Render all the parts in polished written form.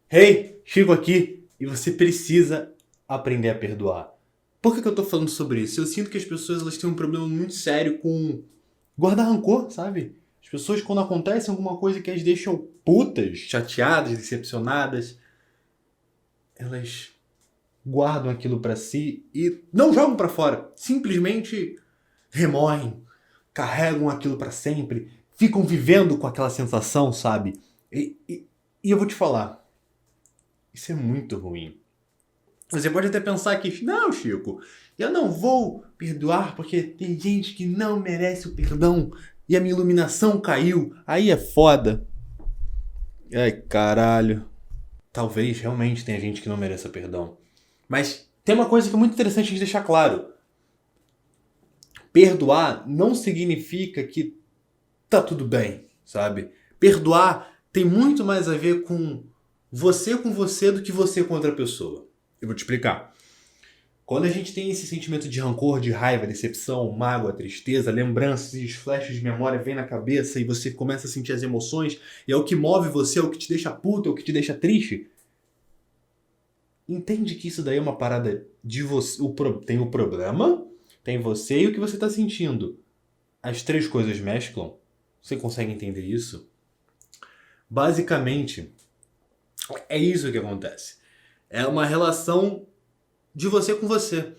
Hey, Chico aqui e você precisa aprender a perdoar. Por que eu tô falando sobre isso? Eu sinto que as pessoas elas têm um problema muito sério com guardar rancor, sabe? As pessoas quando acontece alguma coisa que as deixam putas, chateadas, decepcionadas, elas guardam aquilo pra si e não jogam pra fora. Simplesmente remoem, carregam aquilo pra sempre, ficam vivendo com aquela sensação, sabe? E eu vou te falar, isso é muito ruim. Você pode até pensar que, não, Chico, eu não vou perdoar porque tem gente que não merece o perdão e a minha iluminação caiu. Aí é foda. Ai, caralho. Talvez realmente tenha gente que não mereça perdão. Mas tem uma coisa que é muito interessante de deixar claro. Perdoar não significa que tá tudo bem, sabe? Perdoar tem muito mais a ver com você do que você com outra pessoa. Eu vou te explicar. Quando a gente tem esse sentimento de rancor, de raiva, decepção, mágoa, tristeza, lembranças e flashes de memória vêm na cabeça e você começa a sentir as emoções e é o que move você, é o que te deixa puto, é o que te deixa triste, entende que isso daí é uma parada de você. Tem o problema, tem você e o que você está sentindo. As três coisas mesclam. Você consegue entender isso? Basicamente, é isso que acontece. É uma relação de você com você.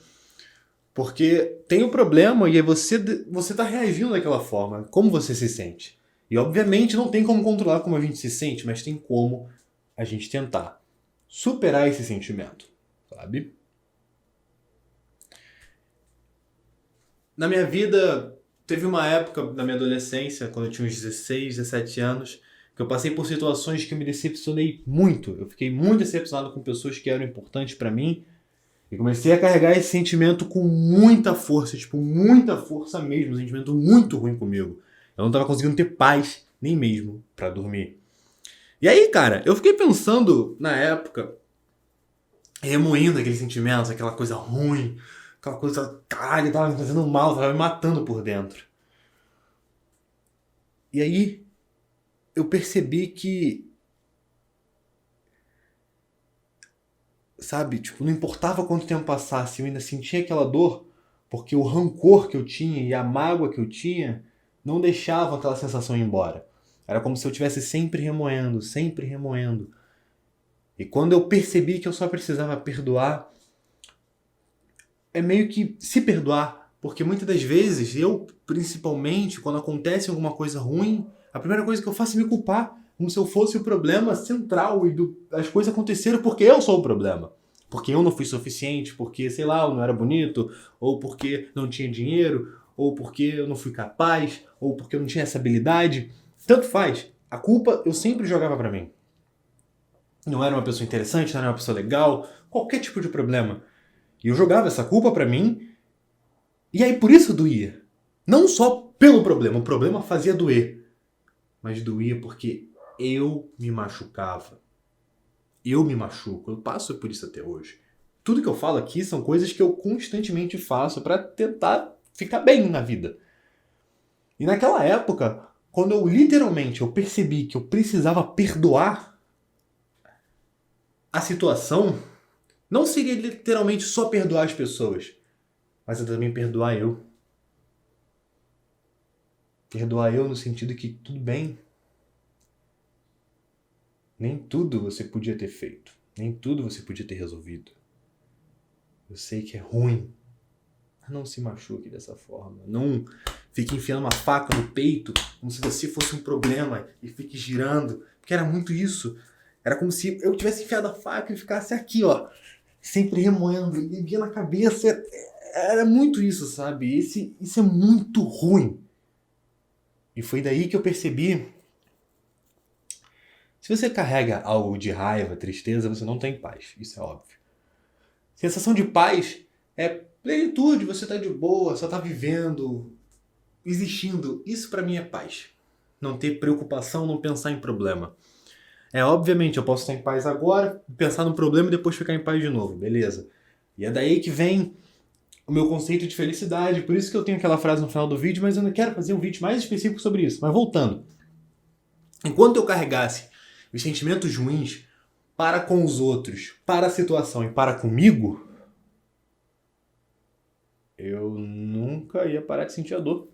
Porque tem o problema e aí você tá reagindo daquela forma. Como você se sente? E obviamente não tem como controlar como a gente se sente, mas tem como a gente tentar superar esse sentimento, sabe? Na minha vida, teve uma época na minha adolescência, quando eu tinha uns 16, 17 anos, que eu passei por situações que eu me decepcionei muito. Eu fiquei muito decepcionado com pessoas que eram importantes pra mim. E comecei a carregar esse sentimento com muita força, tipo, muita força mesmo, um sentimento muito ruim comigo. Eu não tava conseguindo ter paz, nem mesmo pra dormir. E aí, cara, eu fiquei pensando na época, remoendo aqueles sentimentos, aquela coisa ruim, aquela coisa, caralho, tava me fazendo mal, tava me matando por dentro. E aí, eu percebi que, sabe, tipo, não importava quanto tempo passasse, eu ainda sentia aquela dor, porque o rancor que eu tinha e a mágoa que eu tinha não deixavam aquela sensação ir embora. Era como se eu estivesse sempre remoendo, sempre remoendo. E quando eu percebi que eu só precisava perdoar, é meio que se perdoar, porque muitas das vezes, eu principalmente, quando acontece alguma coisa ruim, a primeira coisa que eu faço é me culpar, como se eu fosse o problema central e as coisas aconteceram porque eu sou o problema. Porque eu não fui suficiente, porque, sei lá, eu não era bonito, ou porque não tinha dinheiro, ou porque eu não fui capaz, ou porque eu não tinha essa habilidade. Tanto faz. A culpa eu sempre jogava pra mim. Não era uma pessoa interessante, não era uma pessoa legal, qualquer tipo de problema. E eu jogava essa culpa pra mim, e aí por isso doía. Não só pelo problema, o problema fazia doer, mas doía porque eu me machucava. Eu me machuco, eu passo por isso até hoje. Tudo que eu falo aqui são coisas que eu constantemente faço pra tentar ficar bem na vida. E naquela época, quando eu percebi que eu precisava perdoar a situação, não seria literalmente só perdoar as pessoas, mas eu também perdoar eu. Perdoar eu no sentido que tudo bem, nem tudo você podia ter feito, nem tudo você podia ter resolvido. Eu sei que é ruim, mas não se machuque dessa forma. Não fique enfiando uma faca no peito como se você fosse um problema e fique girando, porque era muito isso. Era como se eu tivesse enfiado a faca e ficasse aqui, ó, sempre remoendo, e via na cabeça. Era muito isso, sabe? Isso é muito ruim. E foi daí que eu percebi. Se você carrega algo de raiva, tristeza, você não tem paz. Isso é óbvio. Sensação de paz é plenitude, você tá de boa, só tá vivendo, existindo. Isso pra mim é paz. Não ter preocupação, não pensar em problema. É, obviamente, eu posso estar em paz agora, pensar no problema e depois ficar em paz de novo, beleza. E é daí que vem o meu conceito de felicidade. Por isso que eu tenho aquela frase no final do vídeo, mas eu não quero fazer um vídeo mais específico sobre isso. Mas voltando. Enquanto eu carregasse os sentimentos ruins, para com os outros, para a situação e para comigo, eu nunca ia parar de sentir a dor.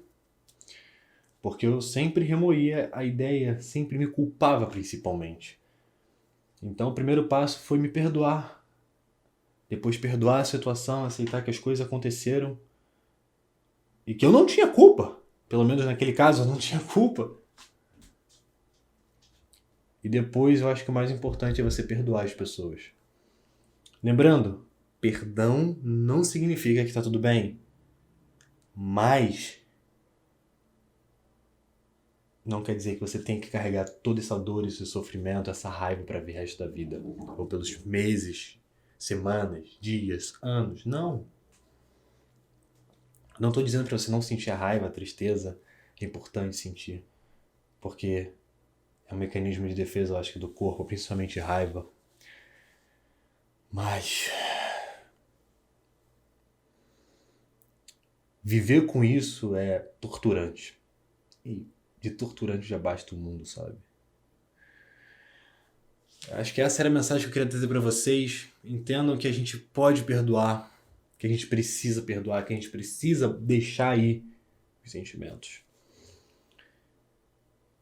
Porque eu sempre remoía a ideia, sempre me culpava principalmente. Então o primeiro passo foi me perdoar. Depois perdoar a situação, aceitar que as coisas aconteceram e que eu não tinha culpa. Pelo menos naquele caso eu não tinha culpa. E depois eu acho que o mais importante é você perdoar as pessoas. Lembrando, perdão não significa que está tudo bem. Mas não quer dizer que você tem que carregar toda essa dor, esse sofrimento, essa raiva para ver o resto da vida. Ou pelos meses, semanas, dias, anos. Não. Não estou dizendo para você não sentir a raiva, a tristeza. É importante sentir. Porque é um mecanismo de defesa, eu acho que do corpo, principalmente raiva. Mas viver com isso é torturante. E de torturante já basta o mundo, sabe? Acho que essa era a mensagem que eu queria trazer para vocês. Entendam que a gente pode perdoar, que a gente precisa perdoar, que a gente precisa deixar ir os sentimentos.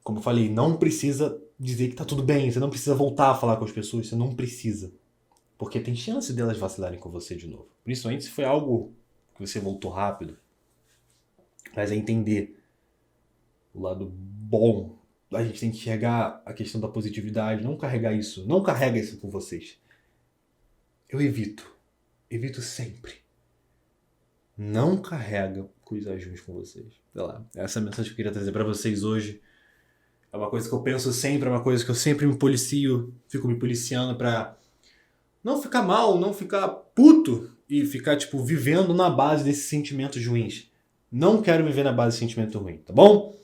Como eu falei, não precisa dizer que tá tudo bem, você não precisa voltar a falar com as pessoas, você não precisa. Porque tem chance delas vacilarem com você de novo. Principalmente se foi algo que você voltou rápido. Mas é entender o lado bom. A gente tem que enxergar a questão da positividade, não carregar isso. Não carrega isso com vocês. Eu evito. Evito sempre. Não carrega coisas ruins com vocês. Sei lá, essa é a mensagem que eu queria trazer pra vocês hoje. É uma coisa que eu penso sempre, é uma coisa que eu sempre me policio, fico me policiando pra não ficar mal, não ficar puto e ficar, tipo, vivendo na base desses sentimentos ruins. Não quero viver na base de sentimento ruim, tá bom?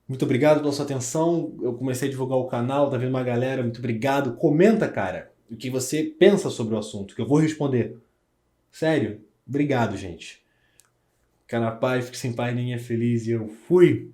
Muito obrigado pela sua atenção. Eu comecei a divulgar o canal, tá vendo uma galera, muito obrigado. Comenta, cara, o que você pensa sobre o assunto, que eu vou responder. Sério, obrigado, gente. Fica na paz, fique sem paz, ninguém é feliz e eu fui.